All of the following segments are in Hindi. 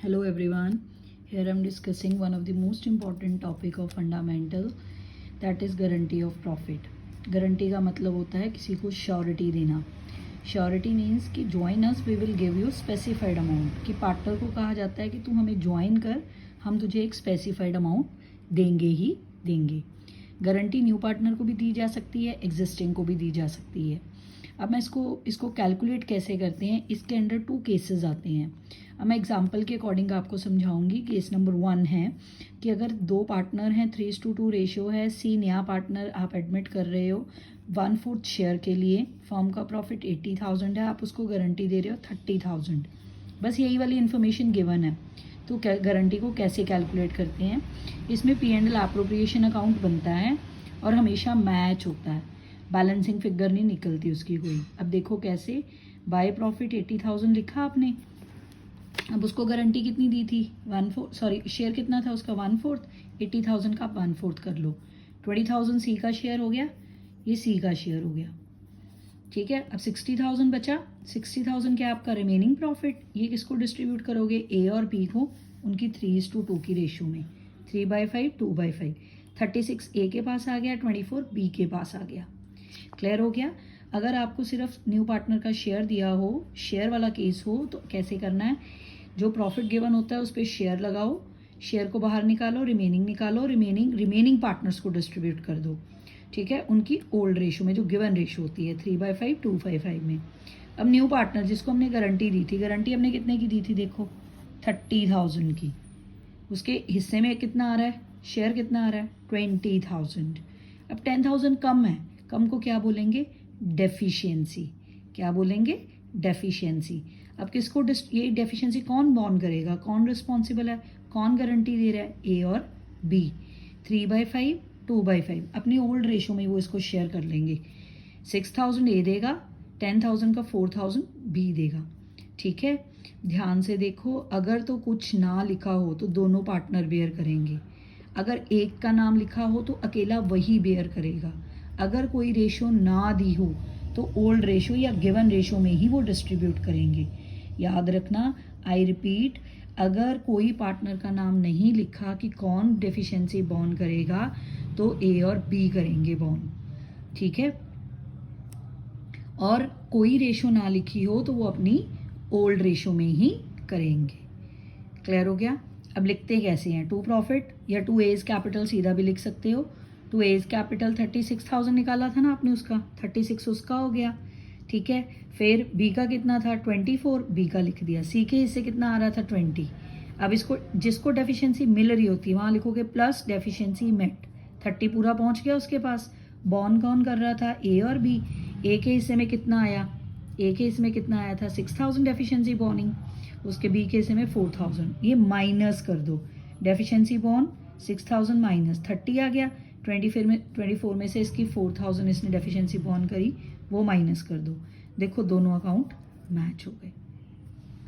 Hello everyone. Here I am discussing one of the most important topic of fundamental, that is guarantee of profit. Guarantee का मतलब होता है किसी को श्योरिटी देना. श्योरिटी मीन्स कि join us we will give you specified amount. कि पार्टनर को कहा जाता है कि तू हमें ज्वाइन कर, हम तुझे एक स्पेसिफाइड अमाउंट देंगे ही देंगे. गारंटी न्यू पार्टनर को भी दी जा सकती है, एग्जिस्टिंग को भी दी जा सकती है. अब मैं इसको कैलकुलेट कैसे करते हैं, इसके अंडर 2 केसेस आते हैं. अब मैं एग्जांपल के अकॉर्डिंग आपको समझाऊंगी. केस नंबर 1 है कि अगर 2 पार्टनर हैं, 3:2 रेशियो है, सी नया पार्टनर आप एडमिट कर रहे हो 1/4 शेयर के लिए. फर्म का प्रॉफिट 80,000 है, आप उसको गारंटी दे रहे हो 30,000. बस यही वाली इन्फॉर्मेशन गिवन है. तो गारंटी को कैसे कैलकुलेट करते हैं, इसमें P&L एप्रोप्रिएशन अकाउंट बनता है और हमेशा मैच होता है, बैलेंसिंग फिगर नहीं निकलती उसकी कोई. अब देखो कैसे, बाय प्रॉफिट 80,000 लिखा आपने. अब उसको गारंटी कितनी दी थी, 1/4 शेयर कितना था उसका 1/4. 80,000 का आप 1/4 कर लो. 20,000 सी का शेयर हो गया, ये सी का शेयर हो गया. ठीक है, अब 60,000 बचा. 60,000 क्या आपका रिमेनिंग प्रॉफिट. ये किसको डिस्ट्रीब्यूट करोगे, ए और बी को, उनकी 3:2 की रेशियो में. 3/5 2/5. 36 ए के पास आ गया, 24 बी के पास आ गया. क्लियर हो गया. अगर आपको सिर्फ न्यू पार्टनर का शेयर दिया हो, शेयर वाला केस हो, तो कैसे करना है, जो प्रॉफिट गिवन होता है उस पर शेयर लगाओ, शेयर को बाहर निकालो, रिमेनिंग निकालो, रिमेनिंग पार्टनर्स को डिस्ट्रीब्यूट कर दो. ठीक है, उनकी ओल्ड रेशो में जो गिवन रेशो होती है 3/5 2/5 में. अब न्यू पार्टनर जिसको हमने गारंटी दी थी, गारंटी हमने कितने की दी थी, देखो 30,000 की. उसके हिस्से में कितना आ रहा है, शेयर कितना आ रहा है 20,000. अब 10,000 कम है, कम को क्या बोलेंगे, डेफिशिएंसी. क्या बोलेंगे, डेफिशिएंसी. अब किसको ये डेफिशिएंसी कौन बॉर्न करेगा, कौन रिस्पॉन्सिबल है, कौन गारंटी दे रहा है, ए और बी. 3/5 2/5 अपनी ओल्ड रेशो में वो इसको शेयर कर लेंगे. 6,000 ए देगा, 10,000 का 4,000 बी देगा. ठीक है, ध्यान से देखो, अगर तो कुछ ना लिखा हो तो दोनों पार्टनर बेयर करेंगे. अगर एक का नाम लिखा हो तो अकेला वही बेयर करेगा. अगर कोई रेशो ना दी हो तो ओल्ड रेशो या गिवन रेशो में ही वो डिस्ट्रीब्यूट करेंगे. याद रखना, आई रिपीट, अगर कोई पार्टनर का नाम नहीं लिखा कि कौन डेफिशिएंसी बॉर्न करेगा, तो ए और बी करेंगे बॉर्न. ठीक है, और कोई रेशो ना लिखी हो तो वो अपनी ओल्ड रेशो में ही करेंगे. क्लियर हो गया. अब लिखते कैसे हैं, 2 प्रॉफिट या 2 एज कैपिटल सीधा भी लिख सकते हो. 2 एज कैपिटल 36,000 निकाला था ना आपने, उसका 36 उसका हो गया. ठीक है, फिर बी का कितना था 24, बी का लिख दिया. सी के हिस्से कितना आ रहा था 20. अब इसको जिसको डेफिशिएंसी मिल रही होती है वहाँ लिखोगे प्लस डेफिशिएंसी मेट. 30 पूरा पहुँच गया उसके पास. बॉर्न कौन कर रहा था, ए और बी. ए के हिस्से में कितना आया, ए के हिस्से में कितना आया था 6,000 डेफिशिएंसी बॉर्निंग. उसके बी के हिस्से में 4,000. ये माइनस कर दो, डेफिशिएंसी बॉर्न 6,000 माइनस 30 आ गया. 24 में से इसकी 4,000 इसने डेफिशिएंसी बॉर्न करी, वो माइनस कर दो. देखो दोनों अकाउंट मैच हो गए.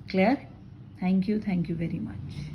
Clear. Thank you very much.